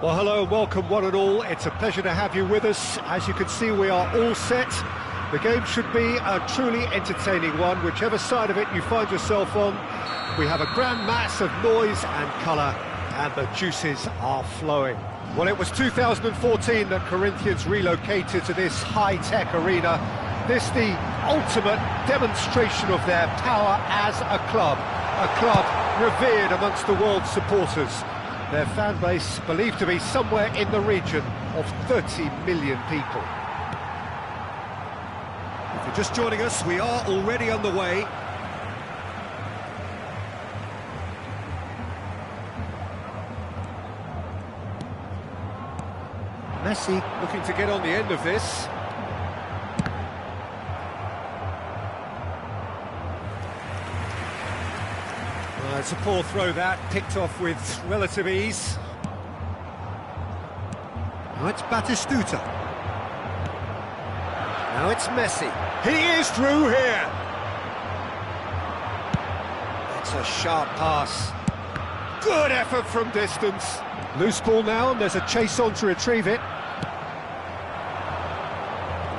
Well, hello and welcome one and all. It's a pleasure to have you with us. As you can see, we are all set. The game should be a truly entertaining one, whichever side of it you find yourself on. We have a grand mass of noise and colour, and the juices are flowing. Well, it was 2014 that Corinthians relocated to this high-tech arena. This the ultimate demonstration of their power as a club revered amongst the world's supporters. Their fan base believed to be somewhere in the region of 30 million people. If you're just joining us, we are already on the way. Messi looking to get on the end of this. It's a poor throw that, picked off with relative ease. Now it's Batistuta. Now it's Messi. He is through here. It's a sharp pass. Good effort from distance. Loose ball now, and there's a chase on to retrieve it.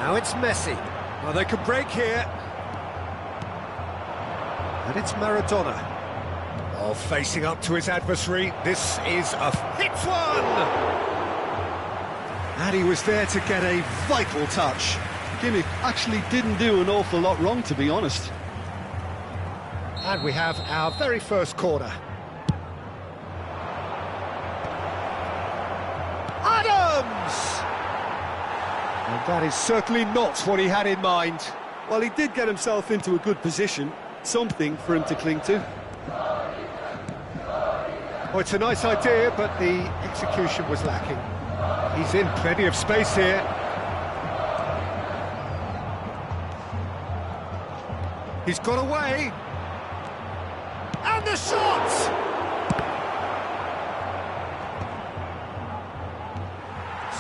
Now it's Messi. Well, they could break here. And it's Maradona. Oh, facing up to his adversary, this is a hit one! And he was there to get a vital touch. Kimmich actually didn't do an awful lot wrong, to be honest. And we have our very first corner. Adams! And that is certainly not what he had in mind. Well, he did get himself into a good position, something for him to cling to. Oh, it's a nice idea, but the execution was lacking. He's in plenty of space here. He's got away. And the shot!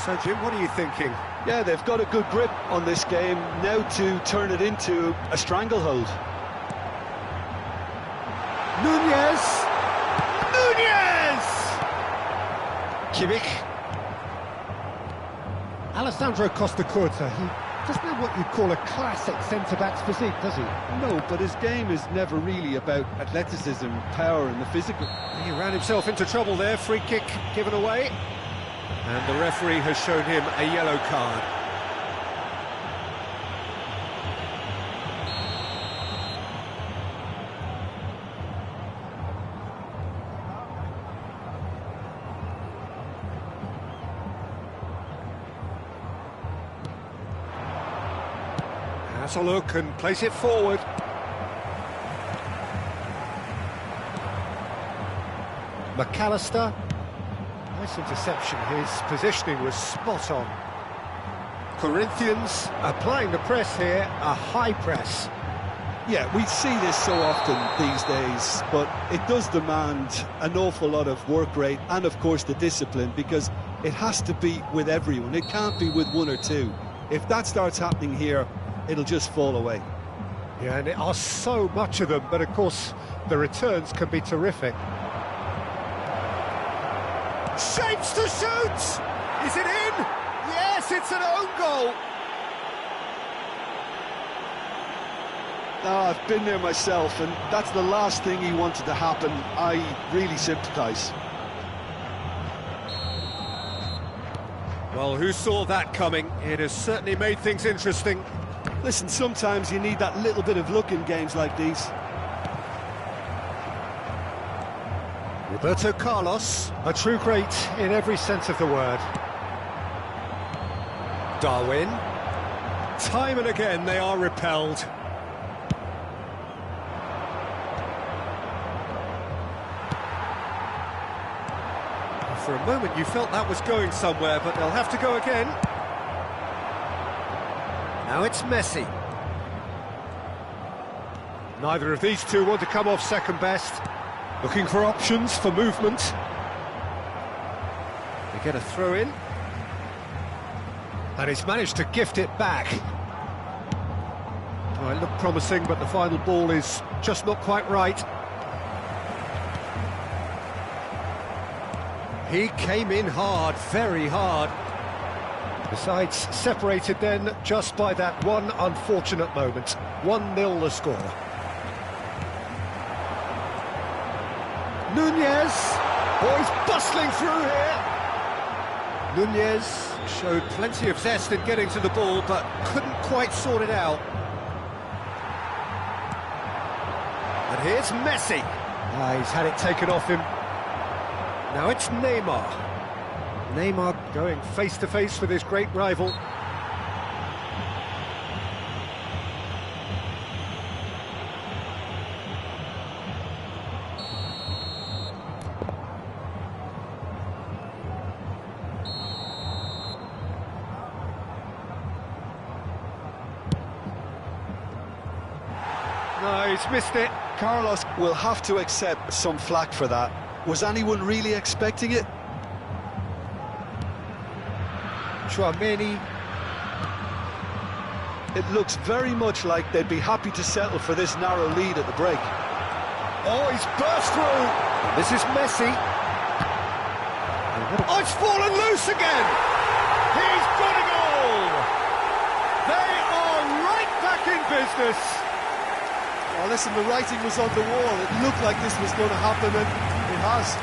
So, Jim, what are you thinking? Yeah, they've got a good grip on this game, now to turn it into a stranglehold. Nunez! Kimmich. Alessandro Costa-Curta, he doesn't have what you'd call a classic centre-back's physique, does he? No, but his game is never really about athleticism, power and the physical. He ran himself into trouble there, free kick given away. And the referee has shown him a yellow card. Has a look and plays it forward. McAllister. Nice interception. His positioning was spot on. Corinthians applying the press here, a high press. Yeah, we see this so often these days, but it does demand an awful lot of work rate and, of course, the discipline, because it has to be with everyone. It can't be with one or two. If that starts happening here, it'll just fall away. Yeah, and there are so much of them, but of course the returns can be terrific. Shapes to shoot! Is it in? Yes, it's an own goal! I've been there myself, and that's the last thing he wanted to happen. I really sympathise. Well, who saw that coming? It has certainly made things interesting. Listen, sometimes you need that little bit of luck in games like these. Roberto Carlos, a true great in every sense of the word. Darwin. Time and again they are repelled. For a moment you felt that was going somewhere, but they'll have to go again. Now it's Messi. Neither of these two want to come off second best. Looking for options for movement. They get a throw in. And he's managed to gift it back. Well, it looked promising, but the final ball is just not quite right. He came in hard, very hard. The sides separated then just by that one unfortunate moment. 1-0 the score. Nunez, boys bustling through here. Nunez showed plenty of zest in getting to the ball, but couldn't quite sort it out. And here's Messi. He's had it taken off him. Now it's Neymar. Neymar going face-to-face with his great rival. No, he's missed it. Carlos will have to accept some flack for that. Was anyone really expecting it? Chouameni. It looks very much like they'd be happy to settle for this narrow lead at the break. Oh, he's burst through. This is Messi. Oh, it's fallen loose again. He's got a goal. They are right back in business. Oh, listen, the writing was on the wall. It looked like this was going to happen, and it has.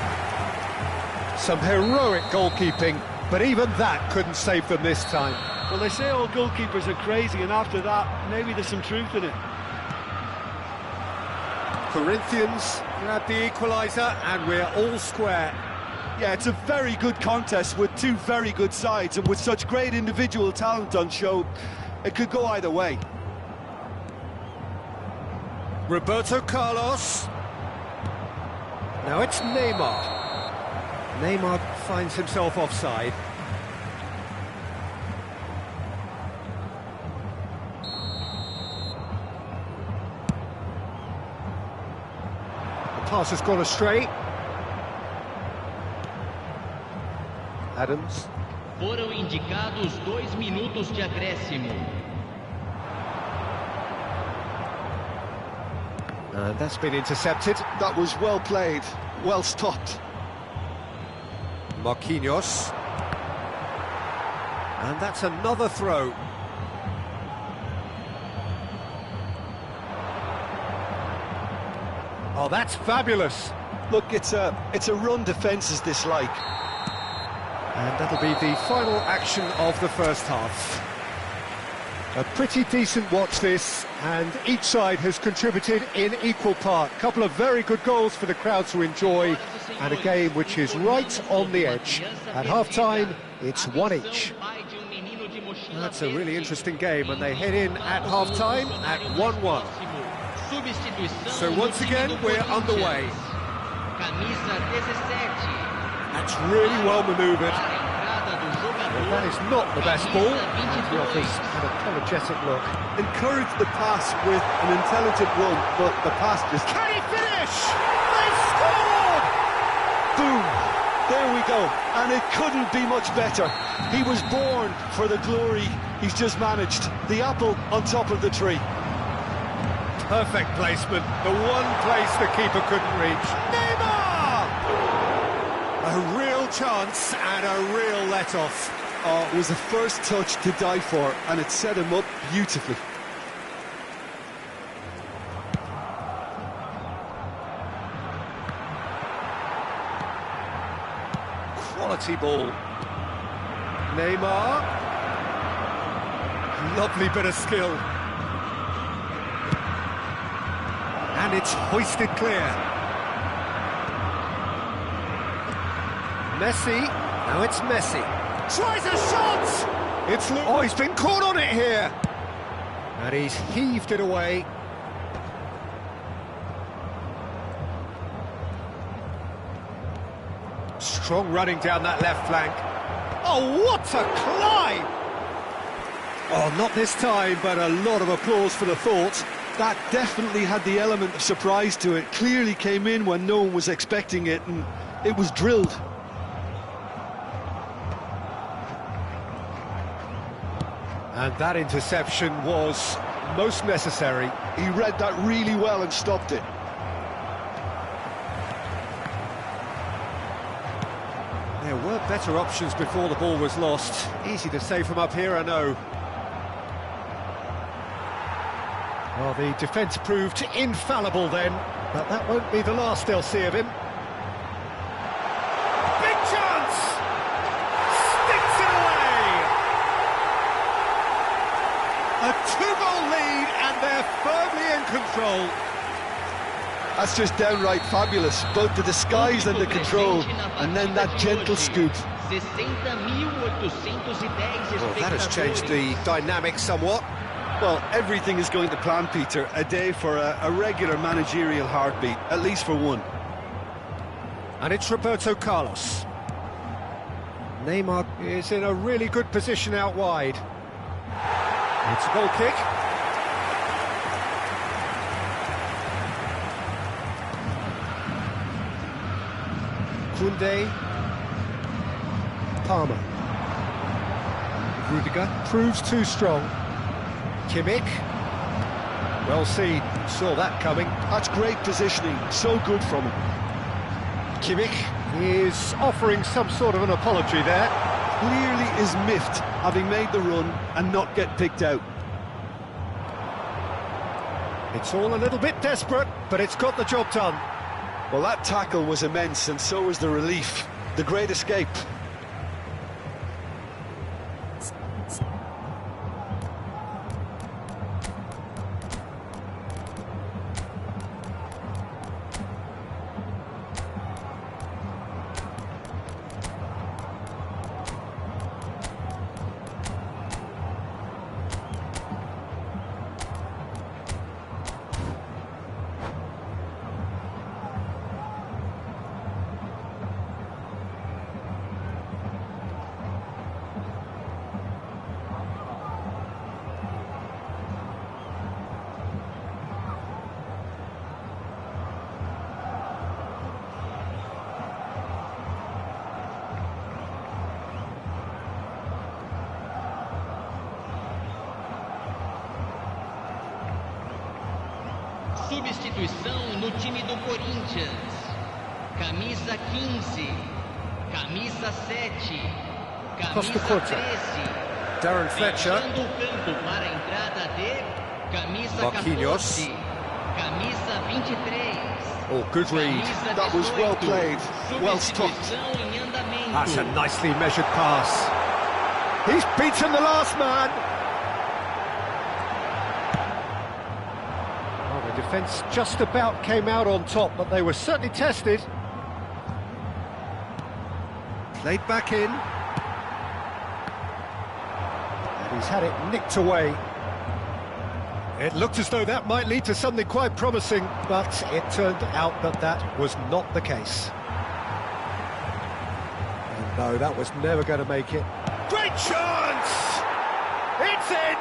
Some heroic goalkeeping, but even that couldn't save them this time. Well, they say all goalkeepers are crazy, and after that, maybe there's some truth in it. Corinthians grab the equaliser, and we're all square. Yeah, it's a very good contest with two very good sides, and with such great individual talent on show, it could go either way. Roberto Carlos. Now it's Neymar. Neymar finds himself offside. The pass has gone astray. Adams. Foram indicados 2 minutos de acréscimo. And that's been intercepted. That was well played, well stopped. Marquinhos. And that's another throw. Oh, that's fabulous. Look, it's a run defences dislike. And that'll be the final action of the first half. A pretty decent watch this, and each side has contributed in equal part. A couple of very good goals for the crowd to enjoy, and a game which is right on the edge. At half-time, it's 1 each. That's a really interesting game, and they head in at half-time at 1-1. So once again, we're underway. That's really well manoeuvred. Well, that is not the best ball. The offers an apologetic look. Encourage the pass with an intelligent run, but the pass just... Can he finish? They've scored! Boom! There we go. And it couldn't be much better. He was born for the glory he's just managed. The apple on top of the tree. Perfect placement. The one place the keeper couldn't reach. Neymar! A real chance and a real let-off. Oh, it was a first touch to die for, and it set him up beautifully. Quality ball. Neymar. Lovely bit of skill. And it's hoisted clear. Messi. Now it's Messi. Tries a shot! It's oh, he's been caught on it here. And he's heaved it away. Strong running down that left flank. Oh, what a climb! Oh, not this time, but a lot of applause for the thought. That definitely had the element of surprise to it. Clearly came in when no one was expecting it, and it was drilled. And that interception was most necessary. He read that really well and stopped it. better options before the ball was lost. Easy to say from up here, I know. Well, the defence proved infallible then, but that won't be the last they'll see of him. Big chance! Sticks it away! A 2-goal lead, and they're firmly in control. That's just downright fabulous, both the disguise and the control, and then that gentle scoop. Well, that has changed the dynamic somewhat. Well, everything is going to plan, Peter. A day for a regular managerial heartbeat, at least for one. And it's Roberto Carlos. Neymar is in a really good position out wide. It's a goal kick. Kunde, Palmer. Rudiger proves too strong. Kimmich. Well seen, saw that coming. That's great positioning, so good from him. Kimmich is offering some sort of an apology there. Clearly is miffed, having made the run and not get picked out. It's all a little bit desperate, but it's got the job done. Well, that tackle was immense, and so was the relief. The great escape. Substituição no time do Corinthians. Camisa 15, camisa 7, camisa 13. Darren Fletcher. Fechando o campo para a entrada de camisa Marquinhos. 14, camisa 23. Oh, good read. That was well played, well stopped. Substituição em andamento. That's a nicely measured pass. He's beaten the last man. Well, the defence just about came out on top, but they were certainly tested. Played back in. And he's had it nicked away. It looked as though that might lead to something quite promising, but it turned out that that was not the case. And no, that was never going to make it. Great chance! It's in!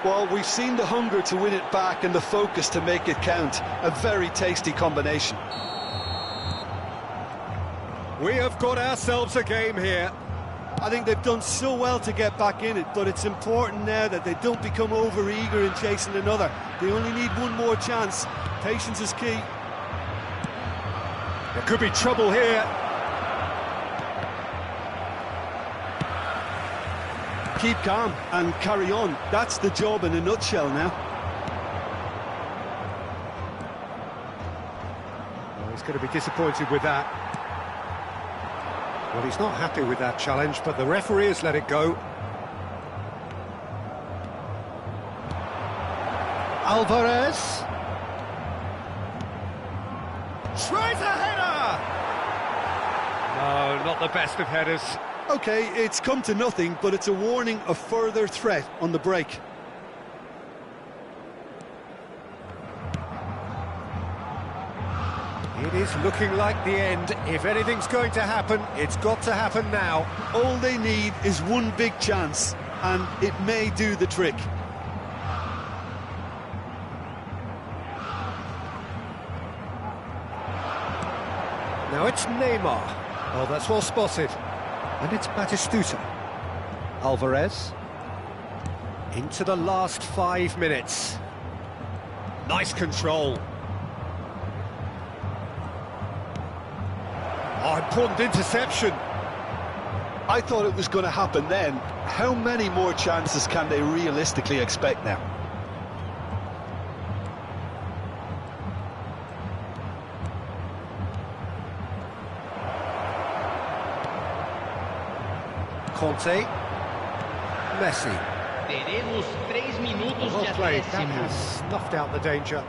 Well, we've seen the hunger to win it back and the focus to make it count. A very tasty combination. We have got ourselves a game here. I think they've done so well to get back in it, but it's important now that they don't become over-eager in chasing another. They only need one more chance. Patience is key. There could be trouble here. Keep calm and carry on. That's the job in a nutshell now. Well, he's going to be disappointed with that. Well, he's not happy with that challenge, but the referee has let it go. Alvarez. Tries a header! No, not the best of headers. OK, it's come to nothing, but it's a warning of further threat on the break. It is looking like the end. If anything's going to happen, it's got to happen now. All they need is one big chance, and it may do the trick. Now it's Neymar. Oh, that's well spotted. And it's Batistuta. Alvarez. Into the last 5 minutes. Nice control. Oh, Important interception. I thought it was going to happen then. How many more chances can they realistically expect now? Conte. Messi. Teremos 3 minutos Well de played, that acréscimo. has snuffed out the danger.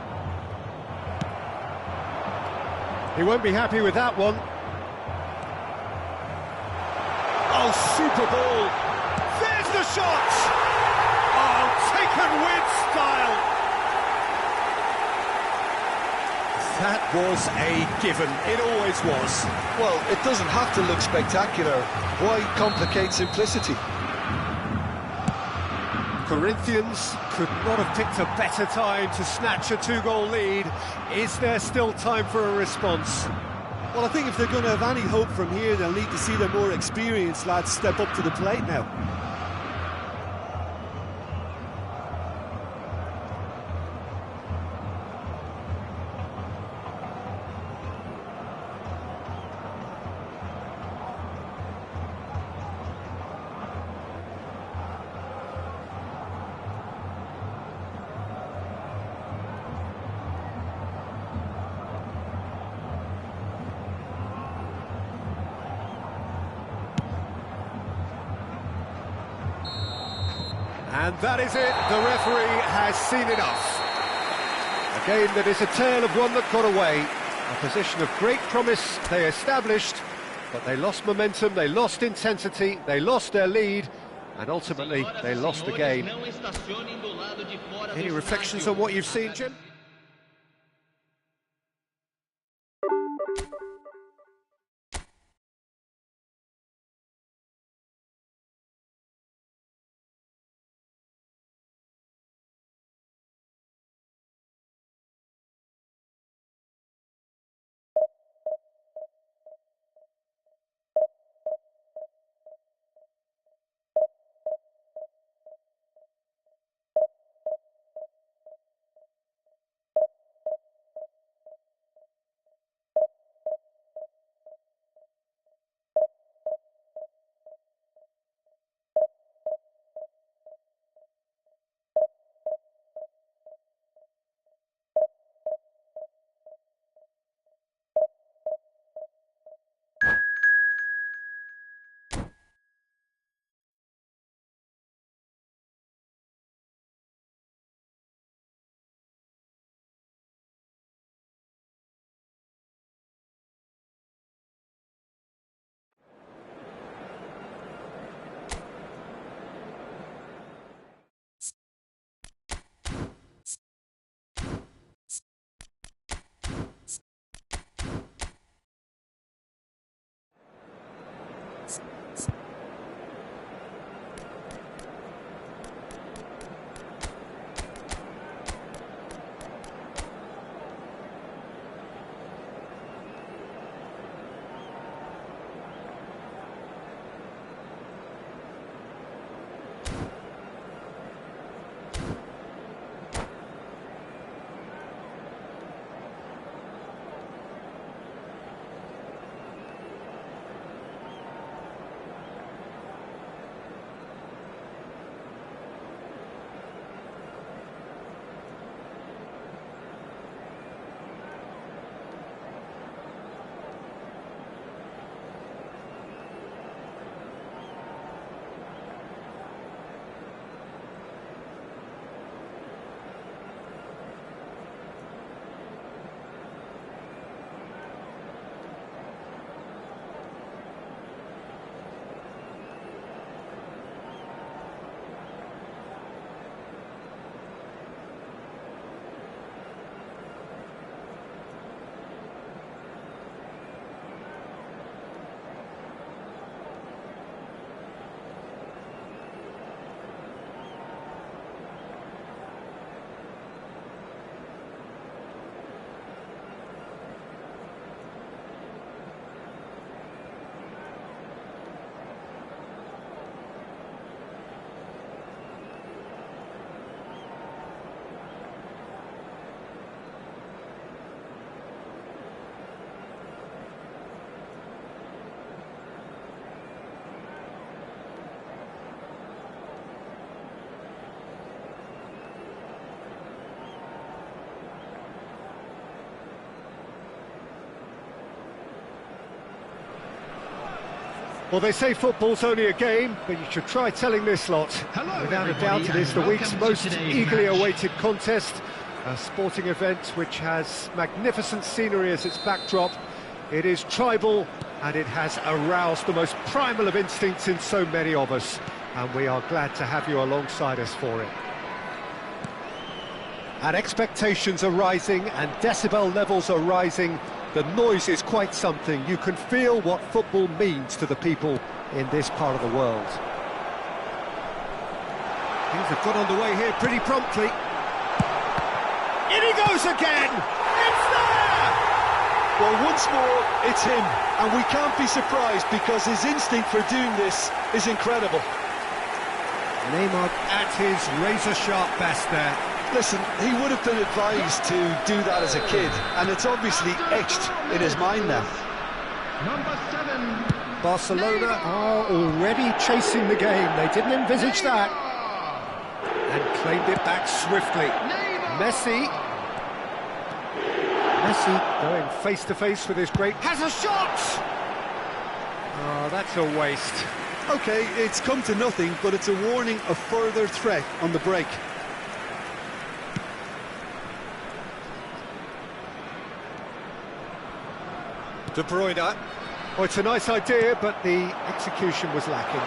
He won't be happy with that one. Oh, super ball! There's the shot! Oh, taken with style! That was a given, it always was. Well, it doesn't have to look spectacular. Why complicate simplicity? Corinthians could not have picked a better time to snatch a 2-goal lead. Is there still time for a response? Well, I think if they're going to have any hope from here, they'll need to see their more experienced lads step up to the plate now. And that is it, the referee has seen enough. A game that is a tale of one that got away. A position of great promise they established, but they lost momentum, they lost intensity, they lost their lead, and ultimately they lost the game. Any reflections on what you've seen, Jim? Well, they say football's only a game, but you should try telling this lot. Hello, Without a everybody, doubt, it is the and week's welcome to most today's eagerly match. awaited contest. A sporting event which has magnificent scenery as its backdrop. It is tribal, and it has aroused the most primal of instincts in so many of us. And we are glad to have you alongside us for it. And expectations are rising, and decibel levels are rising. The noise is quite something. You can feel what football means to the people in this part of the world. Things have got underway here pretty promptly. In he goes again! It's there! Well, once more, it's him, and we can't be surprised because his instinct for doing this is incredible. Neymar at his razor-sharp best there. Listen, he would have been advised to do that as a kid, and it's obviously etched in his mind now. Number 7. Barcelona are already chasing the game. They didn't envisage that. And claimed it back swiftly. Messi going face-to-face with his great... Has a shot! Oh, that's a waste. OK, it's come to nothing, but it's a warning of further threat on the break. De Bruyne. Oh, it's a nice idea, but the execution was lacking.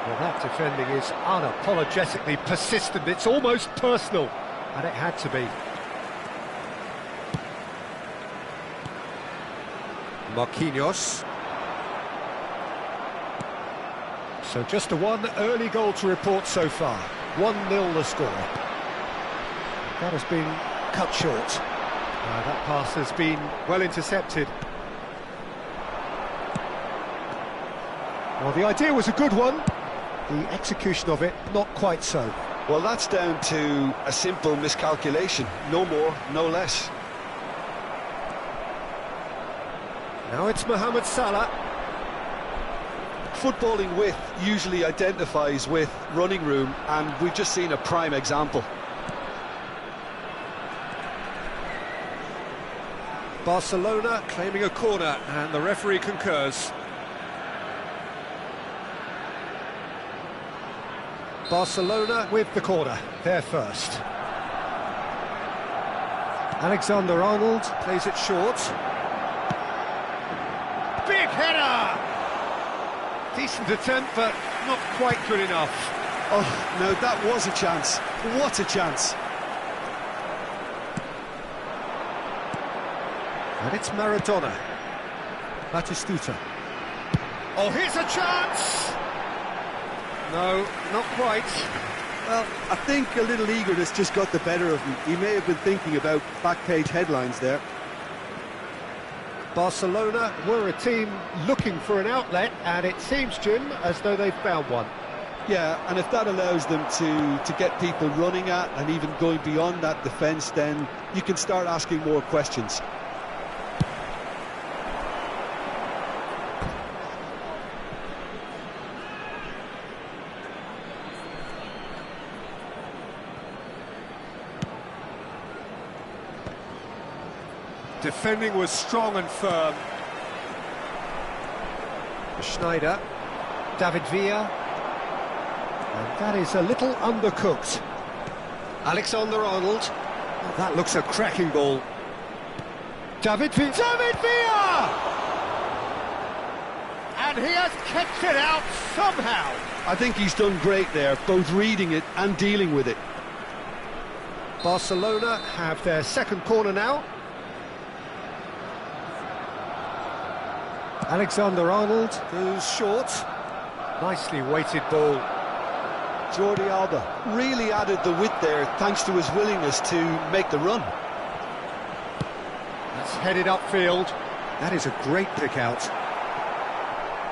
Well, that defending is unapologetically persistent. It's almost personal, and it had to be. Marquinhos. So just a one early goal to report so far. 1-0 the score. That has been cut short. That pass has been well intercepted. Well, the idea was a good one. The execution of it, not quite so. Well, that's down to a simple miscalculation. No more, no less. Now it's Mohamed Salah. Footballing width usually identifies with running room, and we've just seen a prime example. Barcelona claiming a corner, and the referee concurs. Barcelona with the corner, they're first. Alexander-Arnold plays it short. Big header! Decent attempt, but not quite good enough. Oh, no, that was a chance. What a chance. And it's Maradona. Batistuta. Oh, here's a chance! No, not quite. Well, I think a little eagerness just got the better of him. He may have been thinking about back-page headlines there. Barcelona were a team looking for an outlet, and it seems, Jim, as though they've found one. Yeah, and if that allows them to get people running at and even going beyond that defence, then you can start asking more questions. Defending was strong and firm. Schneider, David Villa, and that is a little undercooked. Alexander-Arnold, oh, that looks a cracking ball. David Villa! And he has kept it out somehow. I think he's done great there, both reading it and dealing with it. Barcelona have their second corner now. Alexander-Arnold goes short. Nicely weighted ball. Jordi Alba really added the width there thanks to his willingness to make the run. That's headed upfield. That is a great pick out.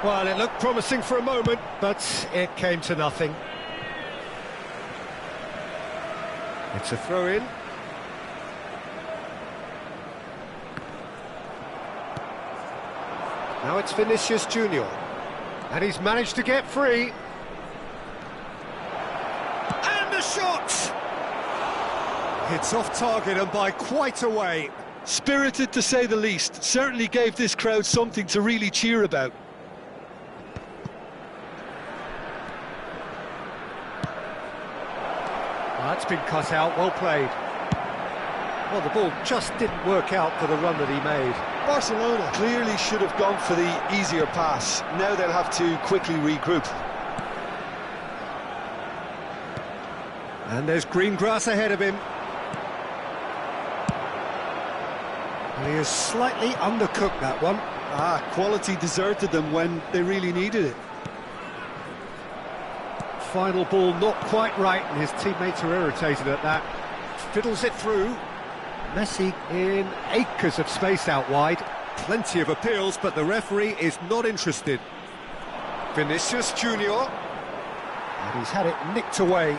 Well, it looked promising for a moment, but it came to nothing. It's a throw-in. Now it's Vinicius Junior, and he's managed to get free. And a shot! It's off target and by quite a way. Spirited to say the least. Certainly gave this crowd something to really cheer about. That's been cut out, well played. Well, the ball just didn't work out for the run that he made. Barcelona clearly should have gone for the easier pass. Now they'll have to quickly regroup. And there's green grass ahead of him. He is slightly undercooked, that one. Quality deserted them when they really needed it. Final ball not quite right, and his teammates are irritated at that. Fiddles it through. Messi in acres of space out wide. Plenty of appeals, but the referee is not interested. Vinicius Junior. And he's had it nicked away.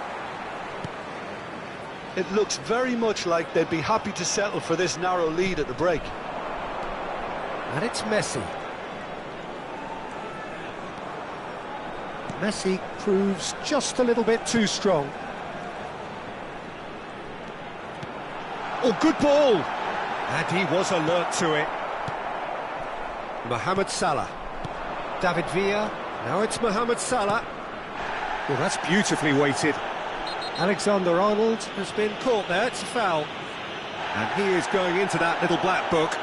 It looks very much like they'd be happy to settle for this narrow lead at the break. And it's Messi. Messi proves just a little bit too strong. Oh, good ball! And he was alert to it. Mohamed Salah. David Villa. Now it's Mohamed Salah. Well, that's beautifully weighted. Alexander-Arnold has been caught there, it's a foul. And he is going into that little black book.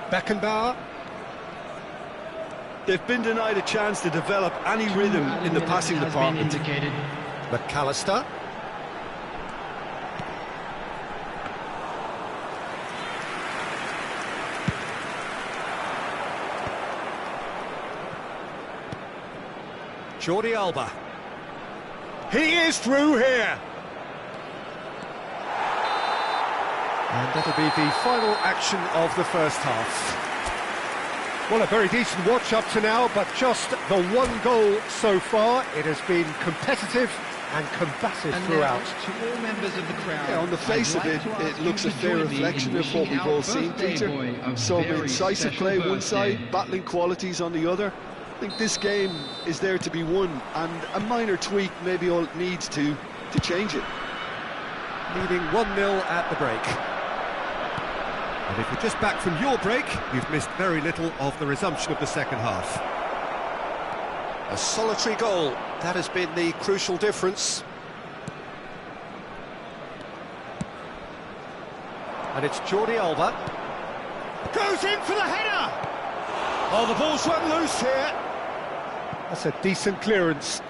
Beckenbauer. They've been denied a chance to develop any rhythm in the passing department. McAllister. Jordi Alba. He is through here. And that'll be the final action of the first half. Well, a very decent watch up to now, but just the one goal so far. It has been competitive and combative throughout. To all members of the crowd, on the face of it, it looks a fair reflection of what we've all seen, Peter. Some incisive play one side, battling qualities on the other. I think this game is there to be won, and a minor tweak maybe all it needs to change it. Leading 1-0 at the break. And if you're just back from your break, you've missed very little of the resumption of the second half. A solitary goal, that has been the crucial difference. And it's Jordi Alba. Goes in for the header! Oh, the ball's run loose here. That's a decent clearance.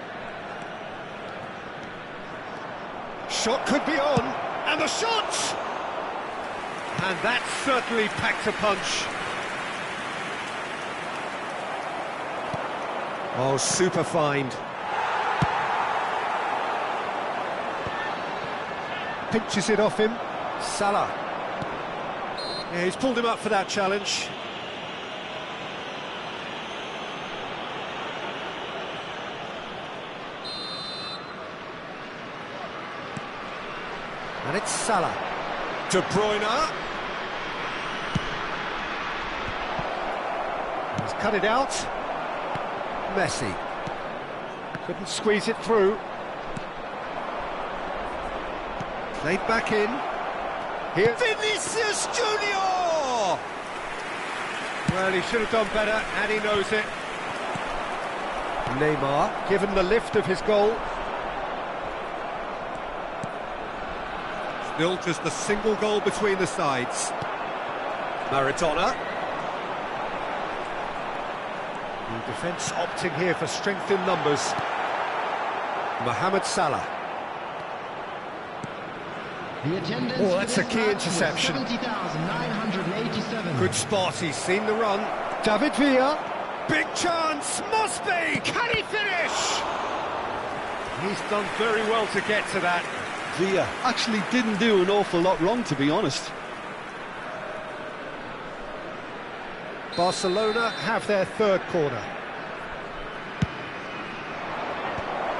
Shot could be on, and the shot! And that certainly packed a punch. Oh, super find. Pinches it off him. Salah. Yeah, he's pulled him up for that challenge. And it's Salah. De Bruyne. He's cut it out. Messi. Couldn't squeeze it through. Played back in. Here. Vinicius Junior! Well, he should have done better, and he knows it. Neymar, given the lift of his goal. Still just a single goal between the sides. Maradona. The defence opting here for strength in numbers. Mohamed Salah. Oh, that's a key interception. Good spot, he's seen the run. David Villa. Big chance, must be! Can he finish? He's done very well to get to that. Villa actually didn't do an awful lot wrong, to be honest. Barcelona have their third corner.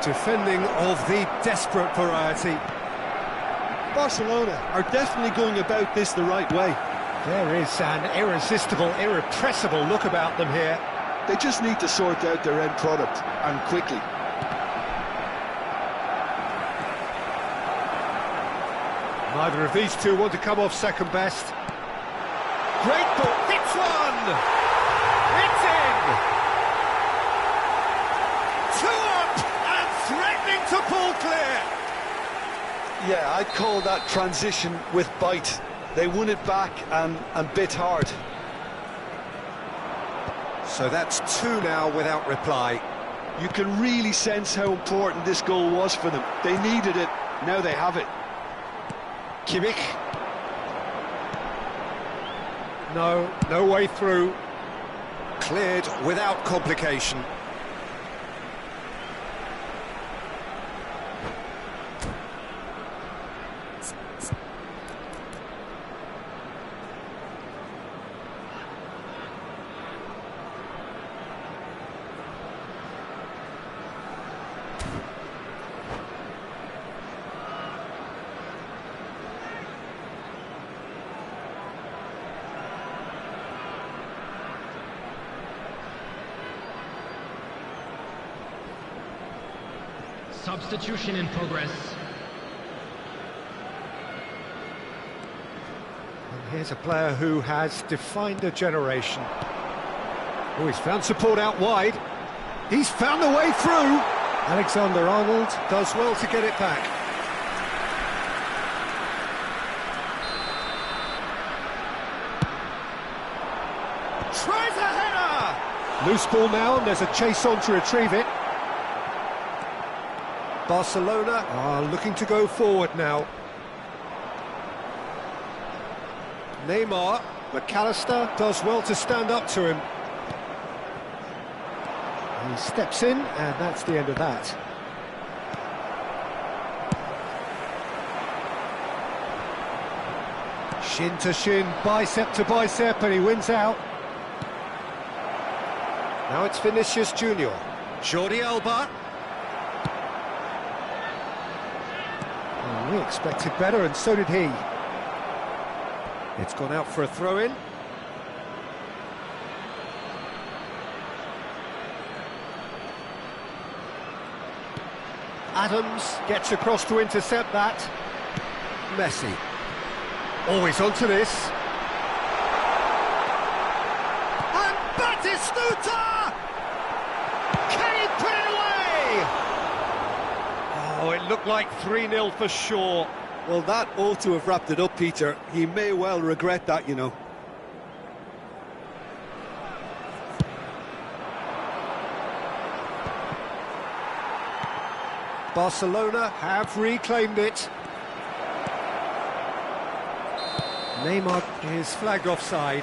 Defending of the desperate variety. Barcelona are definitely going about this the right way. There is an irresistible, irrepressible look about them here. They just need to sort out their end product, and quickly. Neither of these two want to come off second best. Great ball, hits one! It's in! Two up and threatening to pull clear! Yeah, I'd call that transition with bite. They won it back and bit hard. So that's two now without reply. You can really sense how important this goal was for them. They needed it, now they have it. Kimmich. No way through. Cleared without complication. Substitution in progress. And here's a player who has defined a generation. Oh, he's found support out wide. He's found a way through. Alexander-Arnold does well to get it back. Tries a header! Loose ball now, and there's a chase on to retrieve it. Barcelona are looking to go forward now. Neymar, McAllister does well to stand up to him. He steps in, and that's the end of that. Shin to shin, bicep to bicep, and he wins out. Now it's Vinicius Junior. Jordi Alba. We expected better, and so did he. It's gone out for a throw-in. Adams gets across to intercept that. Messi. Always onto this. And Batistuta! Can he put it away? Oh, it looked like 3-0 for sure. Well, that ought to have wrapped it up, Peter. He may well regret that, you know. Barcelona have reclaimed it. Neymar is flagged offside.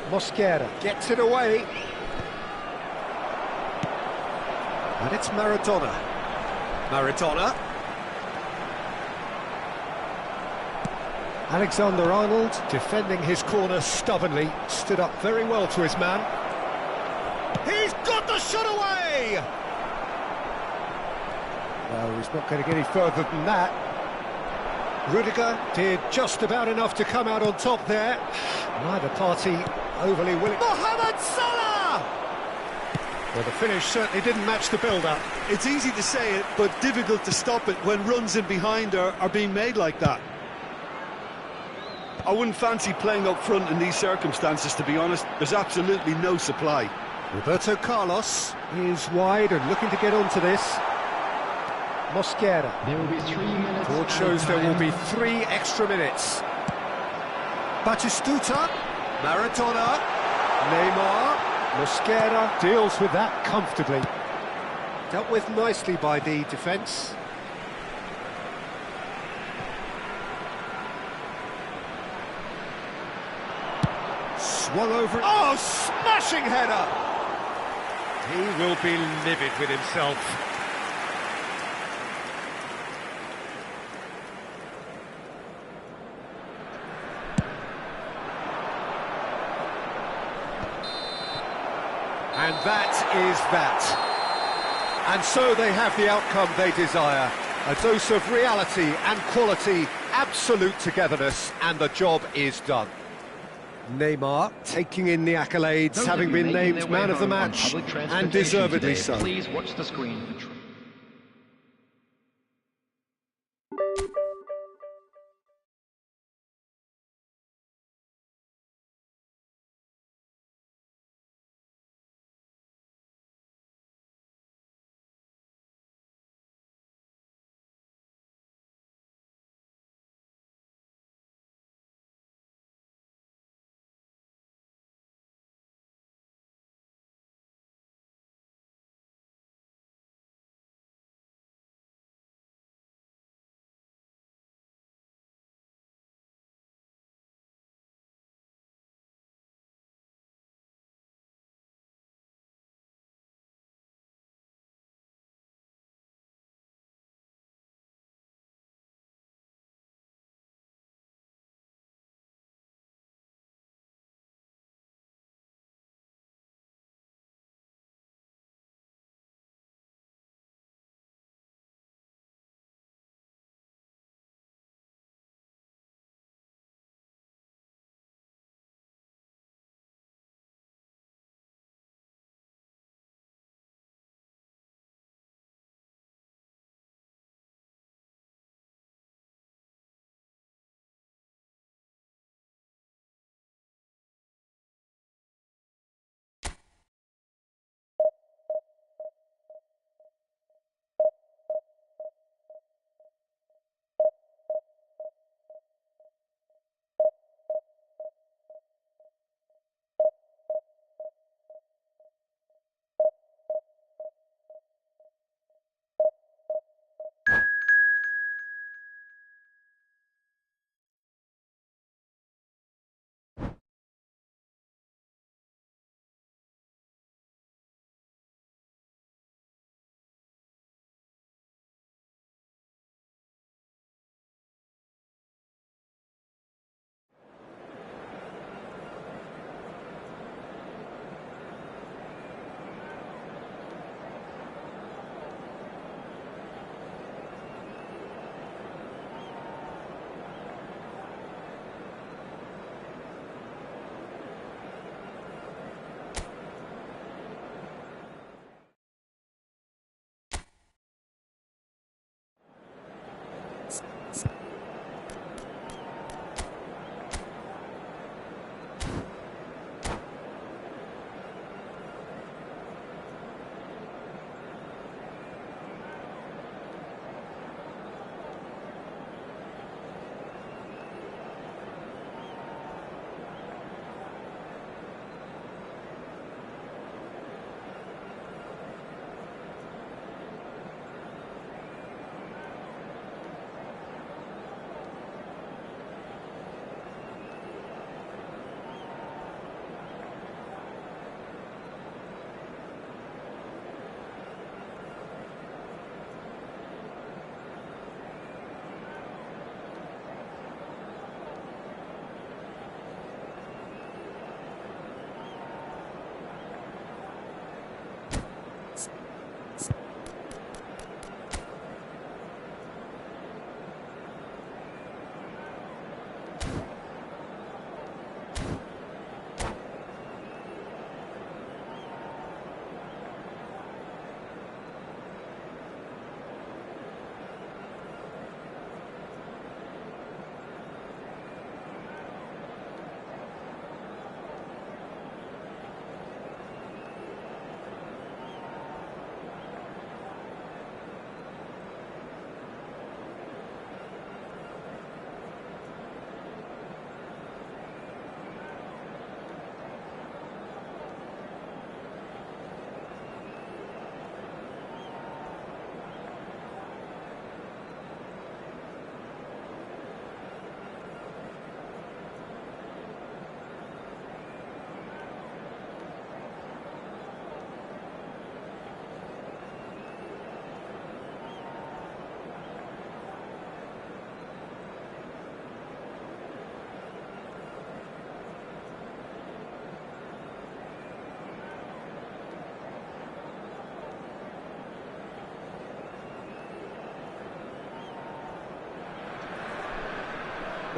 Mosquera gets it away. And it's Maradona. Maradona. Alexander-Arnold defending his corner stubbornly. Stood up very well to his man. He's got the shot away! Well, he's not going to get any further than that. Rudiger did just about enough to come out on top there. Neither party overly willing. Mohamed Salah! Well, the finish certainly didn't match the build-up. It's easy to say it, but difficult to stop it when runs in behind are being made like that. I wouldn't fancy playing up front in these circumstances, to be honest. There's absolutely no supply. Roberto Carlos is wide and looking to get onto this. Mosquera. There will be 3 minutes. Board shows there will be 3 extra minutes. Batistuta, Maradona, Neymar, Mosquera deals with that comfortably. Dealt with nicely by the defence. Swung over. Oh, Smashing header! He will be livid with himself. And that is that. And so they have the outcome they desire. A dose of reality and quality, absolute togetherness, and the job is done. Neymar taking in the accolades, having been named man of the match, and deservedly so. Please watch the screen.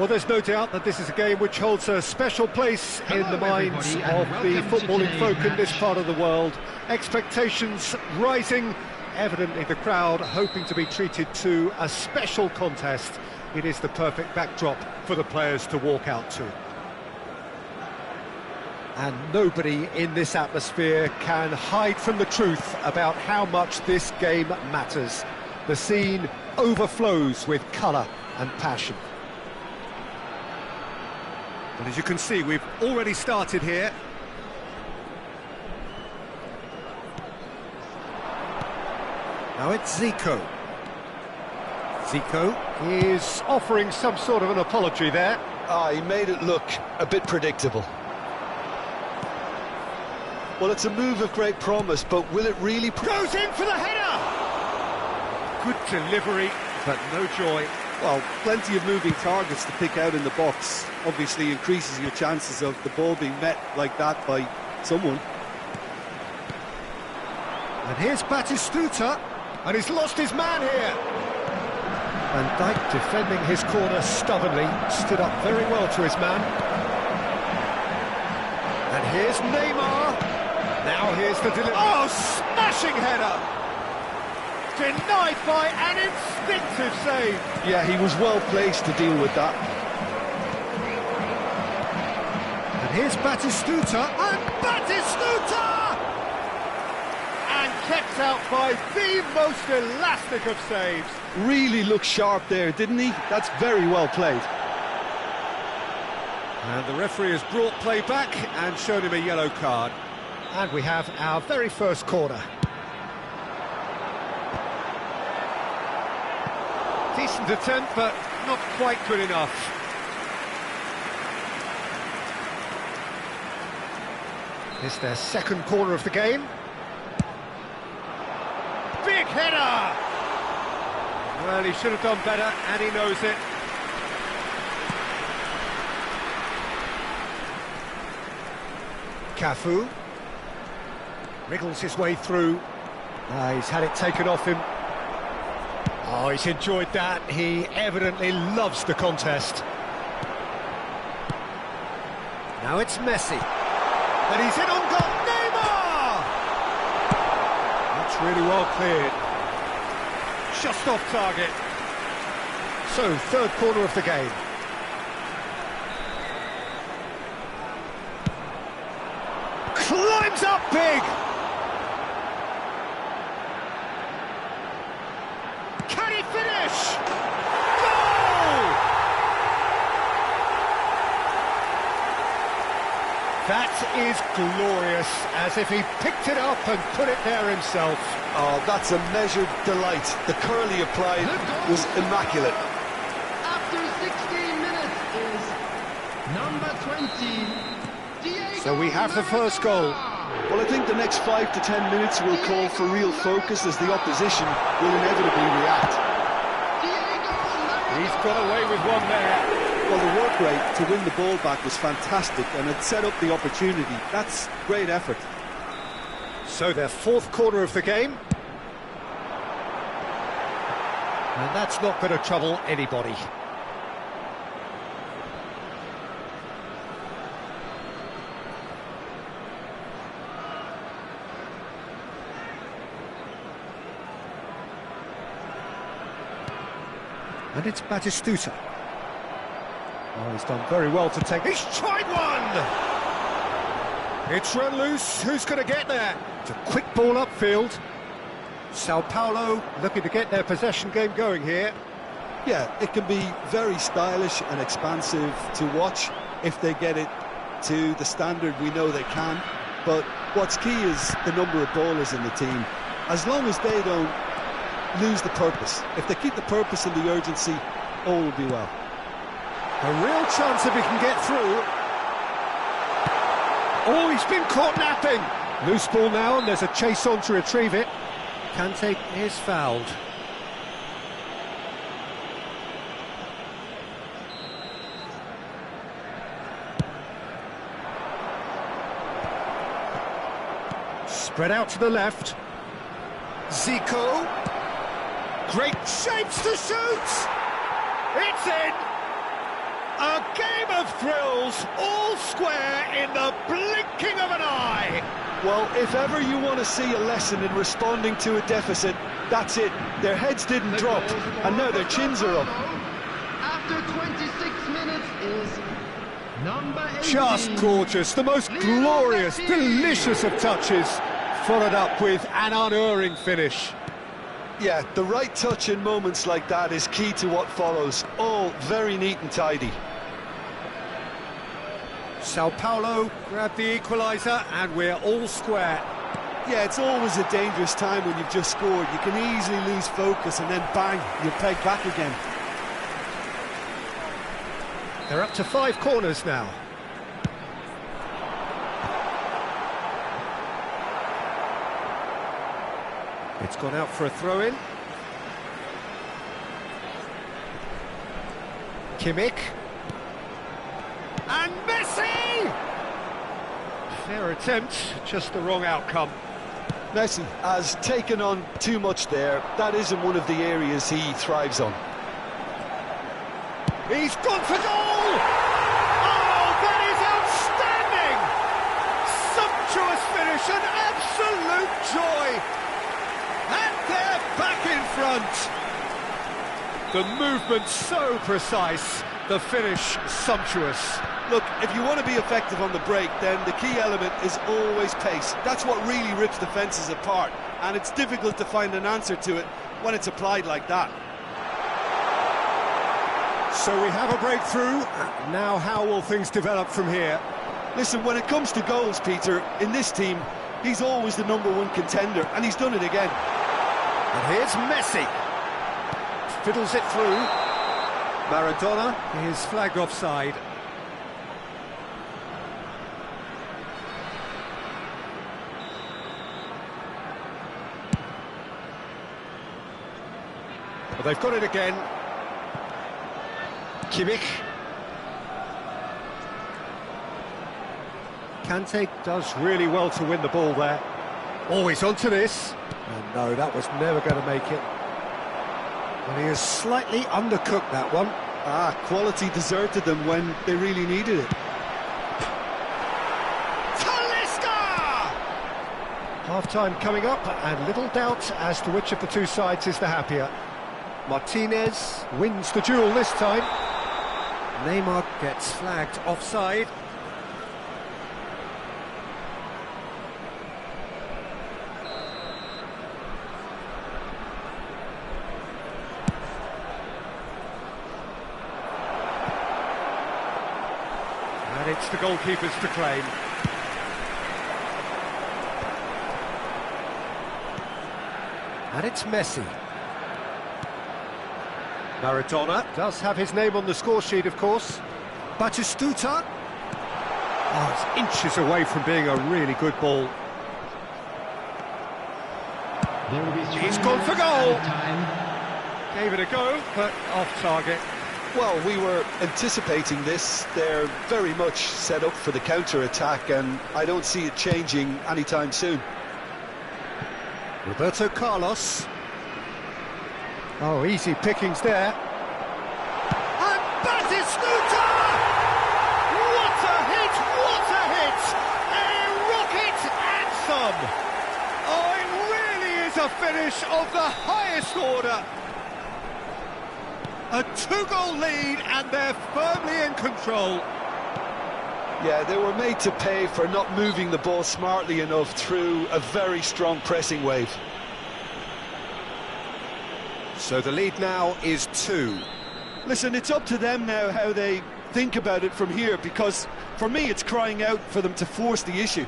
Well, there's no doubt that this is a game which holds a special place in the minds of the footballing folk in this part of the world. Expectations rising, evidently the crowd hoping to be treated to a special contest. It is the perfect backdrop for the players to walk out to. And nobody in this atmosphere can hide from the truth about how much this game matters. The scene overflows with colour and passion. And as you can see, we've already started here. Now it's Zico. Zico is offering some sort of an apology there. He made it look a bit predictable. Well, it's a move of great promise, but will it really... Goes in for the header! Good delivery, but no joy. Well, plenty of moving targets to pick out in the box. Obviously increases your chances of the ball being met like that by someone. And here's Batistuta, and he's lost his man here. Van Dijk defending his corner stubbornly, stood up very well to his man. And here's Neymar. Now here's the delivery. Oh, smashing header! Denied by an instinctive save. Yeah, he was well placed to deal with that. And here's Batistuta, and Batistuta! And kept out by the most elastic of saves. Really looked sharp there, didn't he? That's very well played. And the referee has brought play back and shown him a yellow card. And we have our very first corner. Decent attempt, but not quite good enough. It's their second corner of the game. Big header! Well, he should have done better, and he knows it. Cafu wriggles his way through. He's had it taken off him. Oh, he's enjoyed that. He evidently loves the contest. Now it's Messi. And he's in on goal. Neymar! That's really well cleared. Just off target. So, third corner of the game. Climbs up big! Can he finish? Goal! That is glorious, as if he picked it up and put it there himself. Oh, that's a measured delight. The curl he applied was immaculate. After 16 minutes is number 20. So we have the first goal. Well, I think the next 5 to 10 minutes will call for real focus as the opposition will inevitably react. He's got away with one there. Well, the work rate to win the ball back was fantastic, and it set up the opportunity. That's great effort. So their fourth corner of the game. And that's not going to trouble anybody. And it's Batistuta. Oh, he's done very well to take... He's tried one! It's run loose. Who's going to get there? It's a quick ball upfield. Sao Paulo looking to get their possession game going here. Yeah, it can be very stylish and expansive to watch if they get it to the standard we know they can. But what's key is the number of ballers in the team. As long as they don't lose the purpose. If they keep the purpose and the urgency, all will be well. A real chance if he can get through. Oh, he's been caught napping. Loose ball now, and there's a chase on to retrieve it. Kante is fouled. Spread out to the left. Zico. Great shapes to shoot! It's in! A game of thrills, all square in the blinking of an eye. Well, if ever you want to see a lesson in responding to a deficit, that's it. Their heads didn't drop, and now their chins are up. After 26 minutes is number 18. Just gorgeous, the most glorious, delicious of touches, followed up with an unerring finish. Yeah, the right touch in moments like that is key to what follows. All very neat and tidy. Sao Paulo grab the equaliser, and we're all square. Yeah, it's always a dangerous time when you've just scored. You can easily lose focus and then bang, you're pegged back again. They're up to 5 corners now. It's gone out for a throw-in. Kimmich. And Messi! Fair attempt, just the wrong outcome. Messi has taken on too much there. That isn't one of the areas he thrives on. He's gone for goal! Oh, that is outstanding! Sumptuous finish, an absolute joy! And they're back in front! The movement so precise, the finish sumptuous. Look, if you want to be effective on the break, then the key element is always pace. That's what really rips defences apart, and it's difficult to find an answer to it when it's applied like that. So we have a breakthrough. Now how will things develop from here? Listen, when it comes to goals, Peter, in this team, he's always the #1 contender, and he's done it again. And here's Messi. Fiddles it through. Maradona is flagged offside. Well, they've got it again. Kimmich. Kante does really well to win the ball there. Always onto this. And no, that was never going to make it. Well, he has slightly undercooked that one. Quality deserted them when they really needed it. Half-time coming up, and little doubt as to which of the two sides is the happier. Martinez wins the duel this time. Neymar gets flagged offside. And it's the goalkeepers to claim. And it's Messi. Maradona does have his name on the score sheet, of course. Batistuta. Oh, it's inches away from being a really good ball. He's gone for goal. Gave it a go, but off target. Well, we were anticipating this. They're very much set up for the counter-attack, and I don't see it changing anytime soon. Roberto Carlos. Oh, easy pickings there. And Batistuta! What a hit! What a hit! A rocket anthem! Oh, it really is a finish of the highest order. A 2-goal lead, and they're firmly in control. Yeah, they were made to pay for not moving the ball smartly enough through a very strong pressing wave. So the lead now is 2. Listen, it's up to them now how they think about it from here, because for me it's crying out for them to force the issue.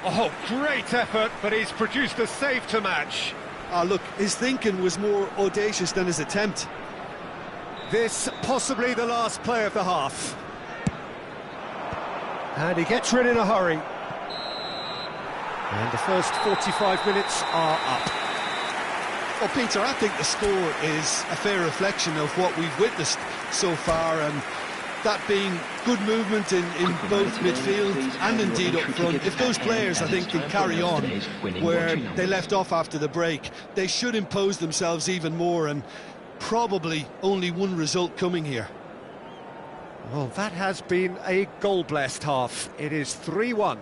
Oh, great effort, but he's produced a save to match. Look, his thinking was more audacious than his attempt. This possibly the last play of the half. And he gets rid in a hurry. And the first 45 minutes are up. Well, Peter, I think the score is a fair reflection of what we've witnessed so far, and that being good movement in both midfield and indeed up front. If those players, I think, can carry on where they left off after the break, they should impose themselves even more, and probably only one result coming here. Well, that has been a goal-blessed half. It is 3-1.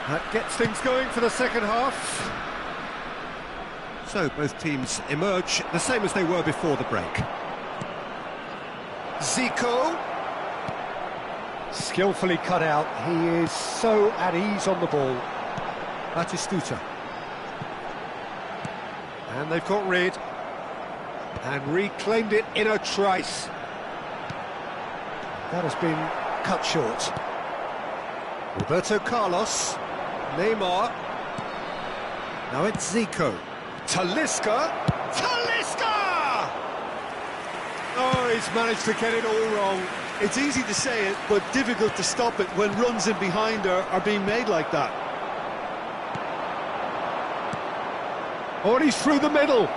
That gets things going for the second half. So both teams emerge the same as they were before the break. Zico. Skillfully cut out. He is so at ease on the ball. Batistuta. And they've got rid. And reclaimed it in a trice. That has been cut short. Roberto Carlos. Neymar. Now it's Zico. Talisca. Talisca! Oh, he's managed to get it all wrong. It's easy to say it, but difficult to stop it when runs in behind are being made like that. Oh, and he's through the middle.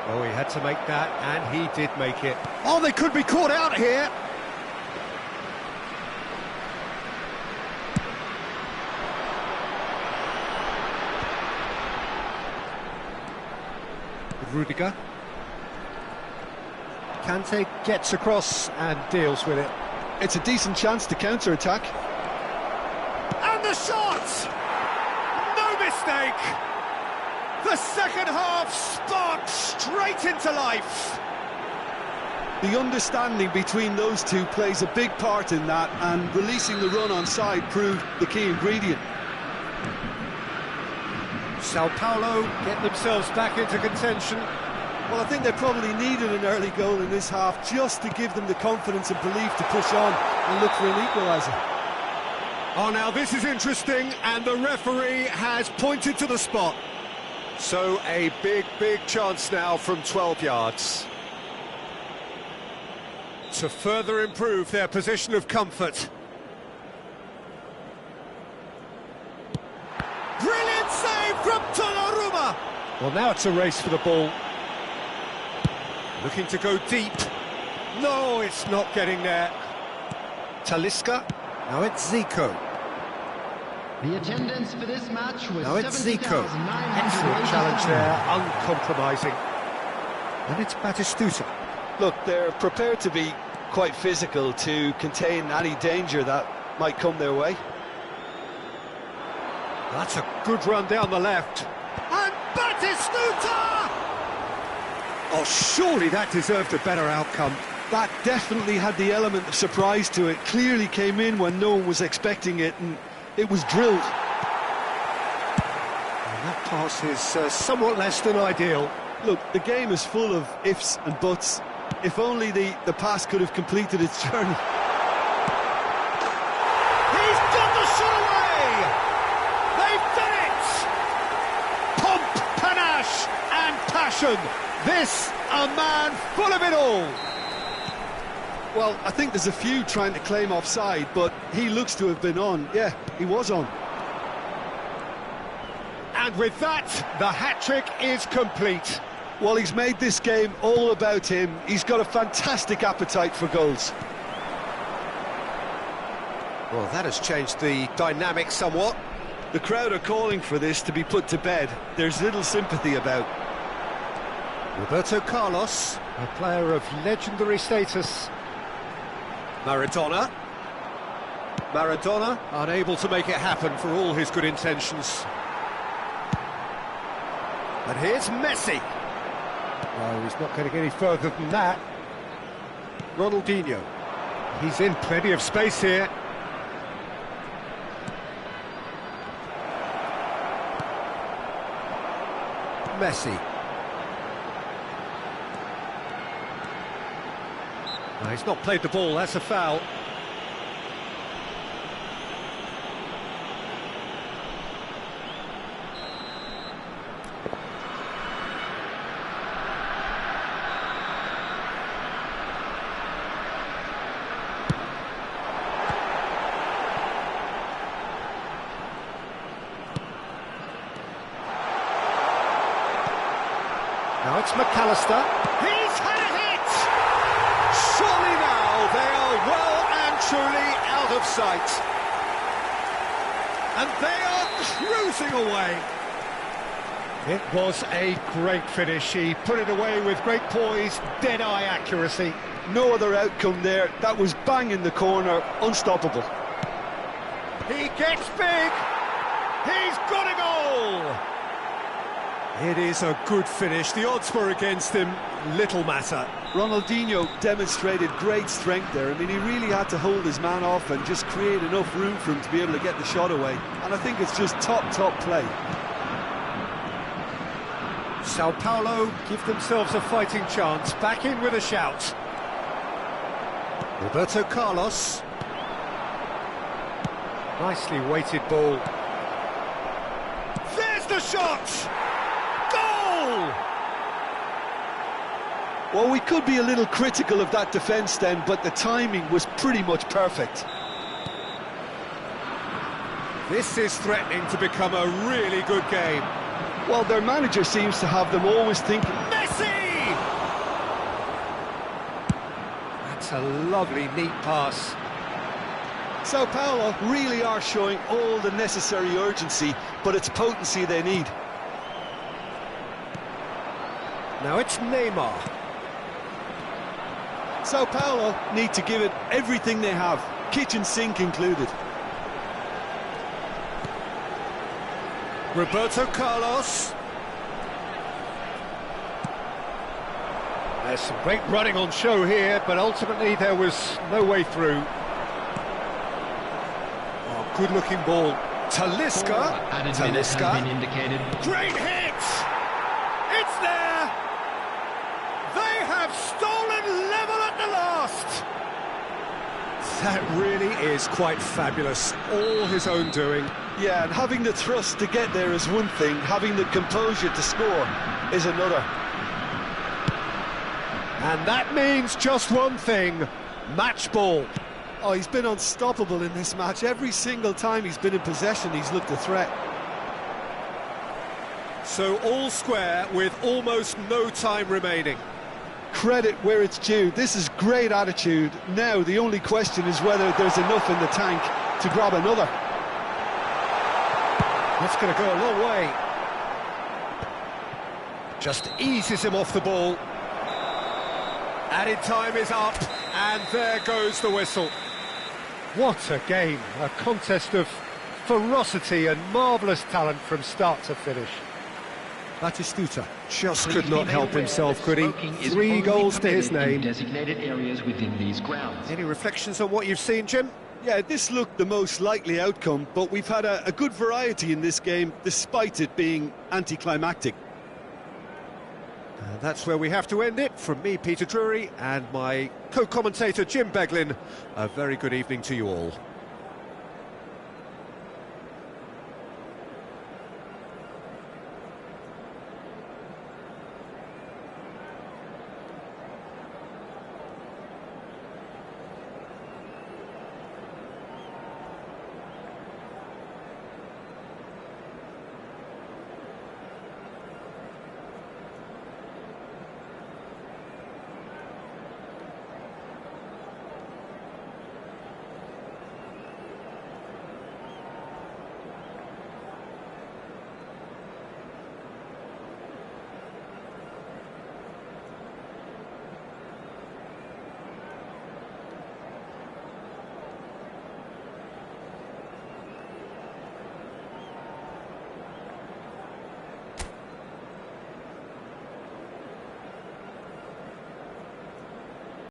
Oh, he had to make that, and he did make it. Oh, they could be caught out here. Rudiger. Kante gets across and deals with it. It's a decent chance to counter-attack. And the shot! No mistake! The second half sparked straight into life. The understanding between those two plays a big part in that, and releasing the run on side proved the key ingredient. Sao Paulo get themselves back into contention. Well, I think they probably needed an early goal in this half just to give them the confidence and belief to push on and look for an equaliser. Oh, now this is interesting, and the referee has pointed to the spot. So a big chance now from 12 yards to further improve their position of comfort. Brilliant save from Donnarumma! Well, now it's a race for the ball. Looking to go deep. No, it's not getting there. Talisca. Now it's Zico. The attendance for this match was Now it's Zico. Excellent challenge there, uncompromising. And it's Batistuta. Look, they're prepared to be quite physical to contain any danger that might come their way. That's a good run down the left. And Batistuta! Oh, surely that deserved a better outcome. That definitely had the element of surprise to it. Clearly came in when no one was expecting it, and it was drilled. And that pass is somewhat less than ideal. Look, the game is full of ifs and buts. If only the pass could have completed its journey. He's got the shot away! They've done it! Pomp, panache and passion. This, a man full of it all. Well, I think there's a few trying to claim offside, but he looks to have been on. Yeah, he was on. And with that, the hat-trick is complete. Well, he's made this game all about him. He's got a fantastic appetite for goals. Well, that has changed the dynamic somewhat. The crowd are calling for this to be put to bed. There's little sympathy about. Roberto Carlos, a player of legendary status. Maradona. Maradona unable to make it happen for all his good intentions. And here's Messi. No, he's not going to get any further than that. Ronaldinho. He's in plenty of space here. Messi. No, he's not played the ball, that's a foul. Now it's McAllister. He's had a hit! Surely now they are well and truly out of sight. And they are cruising away. It was a great finish. He put it away with great poise, dead-eye accuracy. No other outcome there. That was bang in the corner, unstoppable. He gets big. He's got a goal. It is a good finish. The odds were against him, little matter. Ronaldinho demonstrated great strength there. I mean, he really had to hold his man off and just create enough room for him to be able to get the shot away. And I think it's just top play. Sao Paulo give themselves a fighting chance. Back in with a shout. Roberto Carlos. Nicely weighted ball. There's the shot! Goal! Well, we could be a little critical of that defence then, but the timing was pretty much perfect. This is threatening to become a really good game. Well, their manager seems to have them always thinking... Messi! That's a lovely, neat pass. Sao Paulo really are showing all the necessary urgency, but it's potency they need. Now it's Neymar. Sao Paulo need to give it everything they have, kitchen sink included. Roberto Carlos. There's some great running on show here, but ultimately there was no way through. Oh, good-looking ball. Talisca. Talisca. Has been indicated. Great hit! It's there! They have stolen level at the last! That really is quite fabulous. All his own doing. Yeah, and having the thrust to get there is one thing, having the composure to score is another. And that means just one thing, match ball. Oh, he's been unstoppable in this match. Every single time he's been in possession, he's looked a threat. So all square with almost no time remaining. Credit where it's due. This is great attitude. Now, the only question is whether there's enough in the tank to grab another. That's going to go a long way. Just eases him off the ball. Added time is up, and there goes the whistle. What a game, a contest of ferocity and marvellous talent from start to finish. Batistuta just could not help himself, could he? 3 goals to his name. Designated areas within these grounds. Any reflections on what you've seen, Jim? Yeah, this looked the most likely outcome, but we've had a good variety in this game, despite it being anticlimactic. And that's where we have to end it. From me, Peter Drury, and my co-commentator, Jim Beglin, a very good evening to you all.